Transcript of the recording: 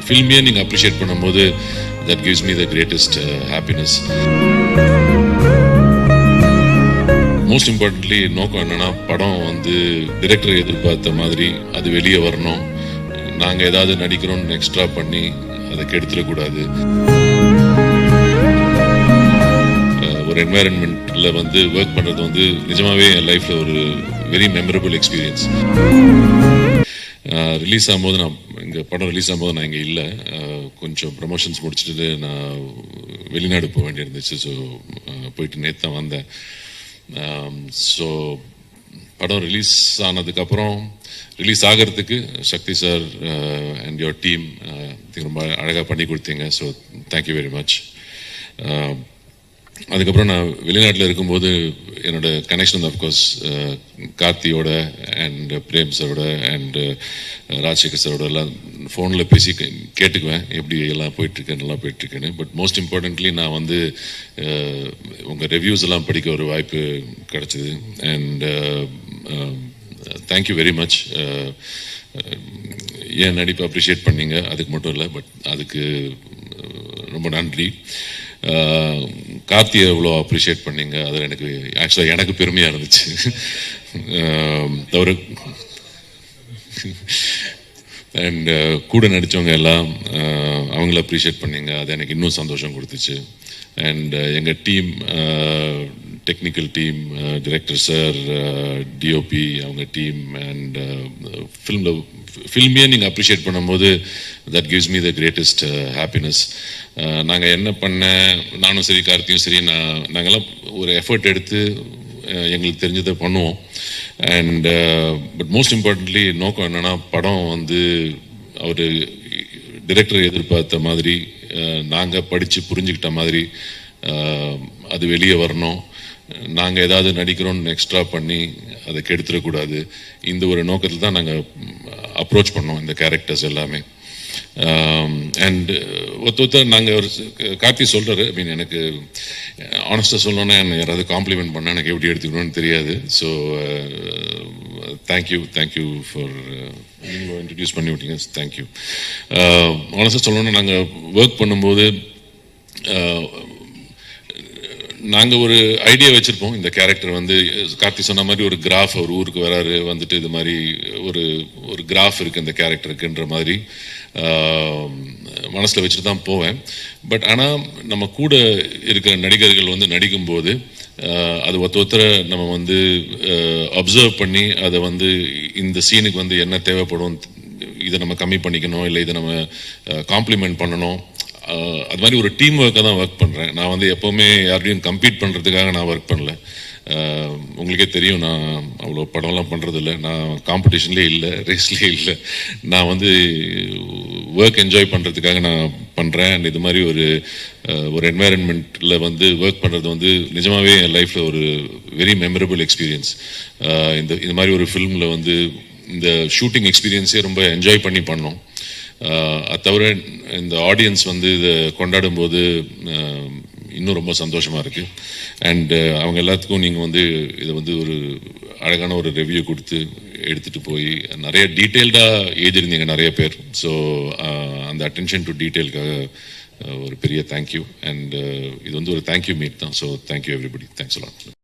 ஃபில்மையே நீங்கள் அப்ரிஷியேட் பண்ணும்போது that gives me the greatest happiness. Most importantly நோக்கம் என்னன்னா, படம் வந்து டிரெக்டர் எதிர்பார்த்த மாதிரி அது வெளியே வரணும். நாங்கள் ஏதாவது நடிக்கிறோம்னு எக்ஸ்ட்ரா பண்ணி அதை கெடுத்துடக்கூடாது. ஒரு என்வாயரன்மெண்ட்டில் வந்து ஒர்க் பண்ணுறது வந்து நிஜமாகவே என் லைஃப்பில் ஒரு வெரி மெமரபிள் எக்ஸ்பீரியன்ஸ். ரிலீஸ் ஆகும்போது படம் ரிலீஸ் ஆகும்போது நான் இங்கே இல்லை. கொஞ்சம் ப்ரமோஷன்ஸ் முடிச்சுட்டு நான் வெளிநாடு போக வேண்டியிருந்துச்சு. ஸோ போயிட்டு நேற்று தான் வந்தேன். ஸோ படம் ரிலீஸ் ஆனதுக்கப்புறம் ரிலீஸ் ஆகிறதுக்கு Sakthi sir and your team ரொம்ப அழகாக பண்ணி கொடுத்தீங்க. So thank you very much. அதுக்கப்புறம் நான் வெளிநாட்டில் இருக்கும்போது என்னோட கனெக்ஷன் அஃப்கோர்ஸ் கார்த்தியோட அண்ட் பிரேம் சரோட அண்ட் ராஜசேகர் சரோட எல்லாம் ஃபோனில் பேசி கேட்டுக்குவேன், எப்படி எல்லாம் போயிட்டுருக்கு, நல்லா போயிட்டுருக்குன்னு. பட் மோஸ்ட் இம்பார்ட்டன்ட்லி நான் வந்து உங்கள் ரிவ்யூஸ் எல்லாம் படிக்க ஒரு வாய்ப்பு கிடச்சிது. And thank you very much. என் நடிப்பை அப்ரிஷியேட் பண்ணீங்க, அதுக்கு மட்டும் இல்லை, பட் அதுக்கு ரொம்ப நன்றி. கார்த்தியை எவ்வளோ அப்ரிஷியேட் பண்ணீங்க, அதில் ஆக்சுவலாக எனக்கு பெருமையாக இருந்துச்சு. தவிர அண்ட் கூட நடித்தவங்க எல்லாம் அவங்கள அப்ரிஷியேட் பண்ணீங்க, அது எனக்கு இன்னும் சந்தோஷம் கொடுத்துச்சு. அண்ட் எங்கள் team, technical team, director sir, DOP அவங்க டீம், அண்ட் ஃபில்மையே நீங்கள் அப்ரிஷியேட் பண்ணும்போது that gives me the greatest happiness. நாங்கள் என்ன நானும் சரி கார்த்தியும் சரி, நாங்கள்லாம் ஒரு எஃபர்ட் எடுத்து எங்களுக்கு தெரிஞ்சதை பண்ணுவோம். அண்ட் பட் மோஸ்ட் இம்பார்ட்டன்ட்லி நோக்கம் என்னென்னா, படம் வந்து அவர் டிரெக்டர் எதிர்பார்த்த மாதிரி நாங்கள் படித்து புரிஞ்சுக்கிட்ட மாதிரி அது வெளியே வரணும். நாங்கள் ஏதாவது நடிக்கிறோம்னு எக்ஸ்ட்ரா பண்ணி அதை கெடுத்துடக்கூடாது. இந்த ஒரு நோக்கத்தில் தான் நாங்கள் அப்ரோச் பண்ணோம் இந்த கேரக்டர்ஸ் எல்லாமே. அண்ட் ஒருத்தர் நாங்கள் ஒரு கார்த்தி சொல்கிறாரு, ஐ மீன் எனக்கு ஆனஸ்டாக சொல்லணுன்னா என்ன யாராவது காம்ப்ளிமெண்ட் பண்ணால் எனக்கு எப்படி எடுத்துக்கணும்னு தெரியாது. ஸோ தேங்க்யூ ஃபார் நீங்கள் இன்ட்ரடியூஸ் பண்ணி விட்டீங்க. தேங்க்யூ. ஆனஸ்டாக சொல்லணுன்னா நாங்கள் ஒர்க் பண்ணும்போது நாங்கள் ஒரு ஐடியா வச்சுருப்போம். இந்த கேரக்டர் வந்து கார்த்தி சொன்ன மாதிரி ஒரு கிராஃப், அவர் ஊருக்கு வராரு, வந்துட்டு இது மாதிரி ஒரு கிராஃப் இருக்குது இந்த கேரக்டருக்குன்ற மாதிரி மனசில் வச்சுட்டு தான் போவேன். பட் ஆனால் நம்ம கூட இருக்கிற நடிகர்கள் வந்து நடிக்கும்போது அது ஒருத்தரை நம்ம வந்து அப்சர்வ் பண்ணி அதை வந்து இந்த சீனுக்கு வந்து என்ன தேவைப்படும், இதை நம்ம கம்மி பண்ணிக்கணும், இல்லை இதை நம்ம காம்ப்ளிமெண்ட் பண்ணணும், அது மாதிரி ஒரு டீம் ஒர்க்காக தான் ஒர்க் பண்ணுறேன். நான் வந்து எப்போவுமே யார்டையும் கம்பீட் பண்ணுறதுக்காக நான் ஒர்க் பண்ணல. உங்களுக்கே தெரியும், நான் அவ்வளோ படம்லாம் பண்ணுறதில்ல, நான் காம்படிஷன்லேயே இல்லை, ரேஸ்லேயே இல்லை. நான் வந்து ஒர்க் என்ஜாய் பண்ணுறதுக்காக நான் பண்ணுறேன். அண்ட் இது மாதிரி ஒரு என்வாயரன்மெண்ட்டில் வந்து ஒர்க் பண்ணுறது வந்து நிஜமாகவே என் லைஃப்பில் ஒரு வெரி மெமரபிள் எக்ஸ்பீரியன்ஸ். இந்த மாதிரி ஒரு ஃபிலிமில் வந்து இந்த ஷூட்டிங் எக்ஸ்பீரியன்ஸே ரொம்ப என்ஜாய் பண்ணி பண்ணோம். அது தவிர இந்த ஆடியன்ஸ் வந்து இதை கொண்டாடும் போது இன்னும் ரொம்ப சந்தோஷமாக இருக்குது. அண்ட் அவங்க எல்லாத்துக்கும் நீங்கள் வந்து இதை வந்து ஒரு அழகான ஒரு ரிவ்யூ கொடுத்து எடுத்துகிட்டு போய் நிறைய டீட்டெயில்டாக எழுதியிருந்தீங்க நிறைய பேர். ஸோ அந்த அட்டென்ஷன் டு டீட்டெயிலுக்காக ஒரு பெரிய தேங்க்யூ. அண்ட் இது வந்து ஒரு தேங்க்யூ மீட் தான். So thank you everybody. Thanks a lot.